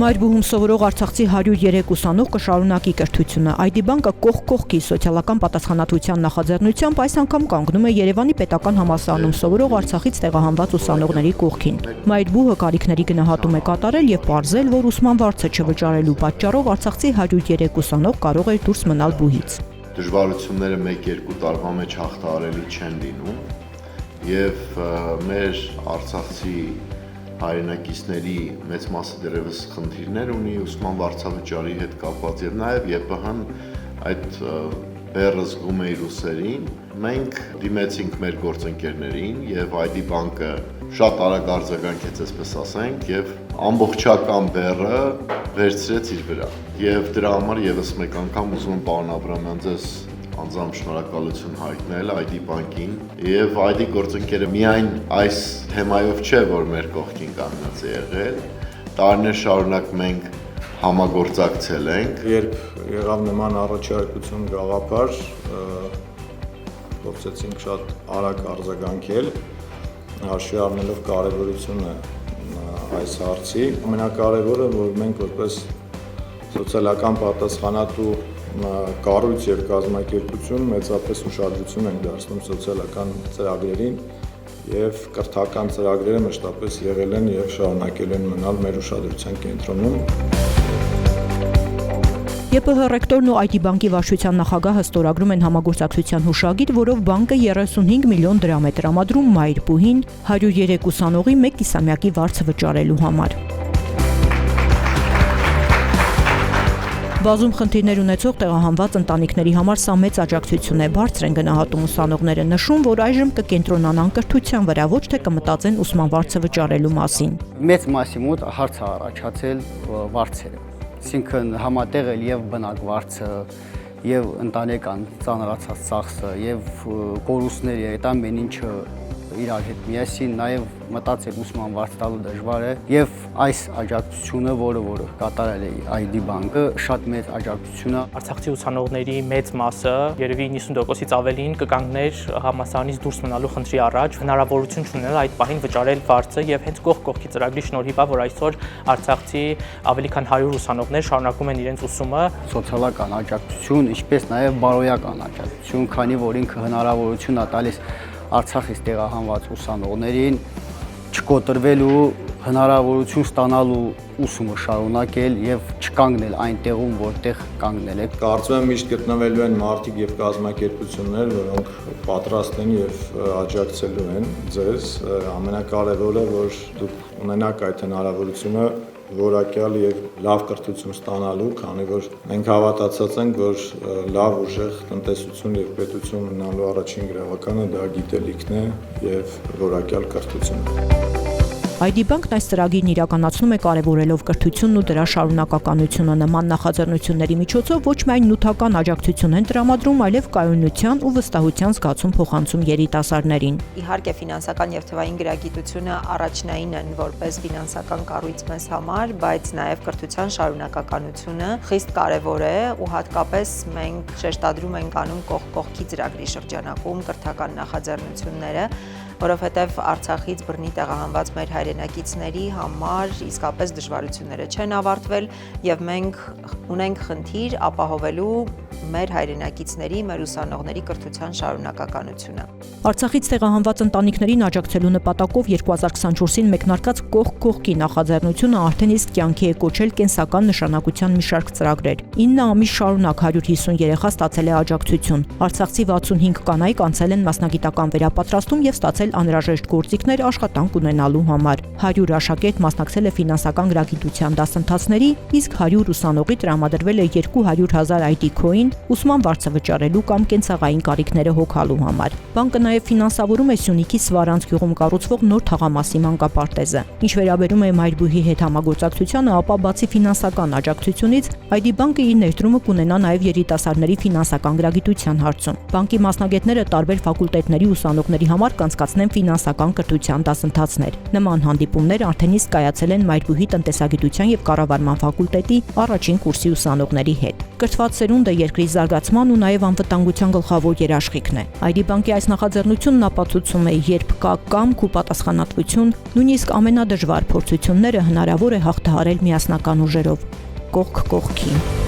Մայրբուհում սովորող արցախցի 103 ուսանող կշարունակի կրթությունը։ ID բանկը կողք կողքի սոցիալական պատասխանատվության նախաձեռնությամբ այս անգամ կանգնում է Երևանի պետական համալսարանում սովորող Արցախից տեղահանված ուսանողների կողքին։ Մայրբուհը կարիքների գնահատում է կատարել եւ պարզել, որ ուսման վարձը չվճարելու պատճառով արցախցի 103 ուսանող կարող էր դուրս մնալ բուհից։ Դժվարությունները 1-2 տարվա մեջ հաղթահարելի չեն լինում եւ մեր արցախցի հայրենակիցների մեծ մասը դեռևս խնդիրներ ունի ուսման վարձավճարի հետ կապված եւ նաեւ ԵՊՀ-ն այդ բեռը զգում է իր ուսերին։ Մենք դիմեցինք մեր գործընկերներին եւ ID բանկը շատ արագ արձագանքեց, այսպես ասենք, եւ ամբողջական բեռը վերցրեց իր վրա։ Եվ դրա համար եւս մեկ անգամ ուզում եմ պարոն Աբրամյան ձեզ անձամբ շնորհակալություն հայտնել ID բանկին եւ ID գործընկերը միայն այս թեմայով չէ, որ մեր կողքին կանգնած է եղել, տարիներ շարունակ մենք համագործակցել ենք։ Երբ եղավ նման առաջարկություն գաղափար, փորձեցինք շատ արագ արձագանքել, հաշվի առնելով կարևորությունը այս հարցի։ Ամենակարևորը, որ մենք որպես սոցիալական պատասխանատու կառույց եւ կազմակերպություն մեծապես ուշադրություն ենք դարձնում սոցիալական ծրագրերին եւ կրթական ծրագրերը մշտապես եղել են եւ շարունակել են մնալ մեր ուշադրության կենտրոնում։ ԵՊՀ ռեկտորն ու ID բանկի վարչության նախագահը ստորագրում են համագործակցության հուշագիր, որով բանկը 35 միլիոն դրամ է տրամադրում Մայրբուհին 103 ուսանողի 1 կիսամյակի վարձը վճարելու համար։ Բազում խնդիրներ ունեցող տեղահանված ընտանիքների համար սա մեծ աջակցություն է, բարձր են գնահատում ուսանողները, նշում, որ այժմ կկենտրոնանան կրթության վրա, ոչ թե կմտածեն ուսման վարձը վճարելու մասին։ Մեծ մասի մոտ հարց է առաջացել վարձերը, այսինքն համատեղ էլ եւ բնակ վարձը, եւ ընտանեկան ծանրացած ծախսը, եւ կորուստները, այդ ամեն ինչը իրար հետ միասին նաեւ մտածել ուսման վարձ տալու դժվար է եւ այս աջակցությունը, որը կատարել է ID բանկը, շատ մեծ աջակցություն է։ Արցախցի ուսանողների մեծ մասը, երևի 90%-ից ավելին կկանգներ համալսարանից դուրս մնալու խնդրի առաջ, հնարավորություն չունել այդ պահին վճարել վարձը եւ հենց կողք կողքի ծրագրի շնորհիվ է, որ այսօր արցախցի ավելի քան 100 ուսանողներ շարունակում են իրենց ուսումը։ Սոցիալական աջակցություն, ինչպես նաեւ բարոյական աջակցություն, քանի որ ինքը հնարավորություն է տալիս Արցախից տեղահանված ուսանողներին չկոտրվելու հնարավորություն ստանալու ուսումը շարունակել եւ չկանգնել այնտեղում, որտեղ կանգնել է։ Կարծում եմ միշտ գտնվելու են մարդիկ եւ կազմակերպություններ, որոնք պատրաստ են եւ աջակցելու են ձեզ։ Ամենակարևորը, որ դուք ունենաք այդ հնարավորությունը որակյալ եւ լավ կրթություն ստանալու, քանի որ մենք հավատացած ենք, որ լավ ուժեղ տնտեսություն եւ պետություն ունենալու առաջին գրավականը դա գիտելիքն է եւ որակյալ կրթությունը։ ID բանկն այս ծրագիրն իրականացնում է կարևորելով կրթությունն ու դրա շարունակականությունը։ Նման նախաձեռնությունների միջոցով ոչ միայն նյութական աջակցություն են տրամադրում, այլև կայունության ու վստահության զգացում փոխանցում երիտասարդներին։ Իհարկե ֆինանսական եւ թվային գրագիտությունը առաջնային են որպես ֆինանսական կառույց մեզ համար, բայց նաեւ կրթության շարունակականությունը խիստ կարևոր է ու հատկապես մենք շեշտադրում ենք անում կողք կողքի ծրագրի շրջանակում կրթական նախաձեռնությունները, որովհետև Արցախից բռնի տեղահանված մեր հայրենակիցների համար իսկապես դժվարությունները չեն ավարտվել եւ մենք ունենք խնդիր ապահովելու մեր հայրենակիցների, մեր ուսանողների կրթության շարունակականությունը։ Արցախից տեղահանված ընտանիքներին աջակցելու նպատակով 2024-ին մեկնարկած կողք կողքի նախաձեռնությունը արդեն իսկ կյանքի է կոչել կենսական նշանակության մի շարք ծրագրեր։ 9 ամիս շարունակ 150 երեխա ստացել է աջակցություն։ Արցախցի 65 կանայք անցել են մասնագիտական վերապատրաստում եւ ստացել անհրաժեշտ գործիքներ աշխատանք ունենալու համար։ 100 աշակերտ մասնակցել է ֆինանսական գրագիտության դասընթացների, իսկ 100 ուսանողի տրամադրվել է 200,000 ID coin ուսման վարձը վճարելու կամ կենցաղային կարիքները հոգալու համար։ Բանկը նաև ֆինանսավորում է Սյունիքի Սվարանց գյուղում կառուցվող նոր թաղամասի մանկապարտեզը։ Ինչ վերաբերում է Մայրբուհի հետ համագործակցությանը, ապա բացի ֆինանսական աջակցությունից, ID բանկը իր ներդրումը կունենա նաև երիտասարդների ֆինանսական գրագիտության հարցում։ Բանկի մասնագետները տարբեր ֆակուլտետների ուսանողների համար կանցկացնեն ֆինանսական կրթության դասընթացներ։ Նման հանդիպումներ արդեն իսկ կայացել են Մայրբուհի տնտեսագիտության եւ կառավարման ֆակուլտետի առաջին կուրսի ուսանողների հետ։ Կրթված սերունդը երկրի երկրի զարգացման ու նաև անվտանգության գլխավոր երաշխիքն է։ ID Bank-ի այս նախաձեռնությունն ապացուցում է, երբ կա կամք ու պատասխանատվություն, նույնիսկ ամենադժվար փորձությունները հնարավոր է հաղթահարել միասնական ուժերով, կողք կողքին։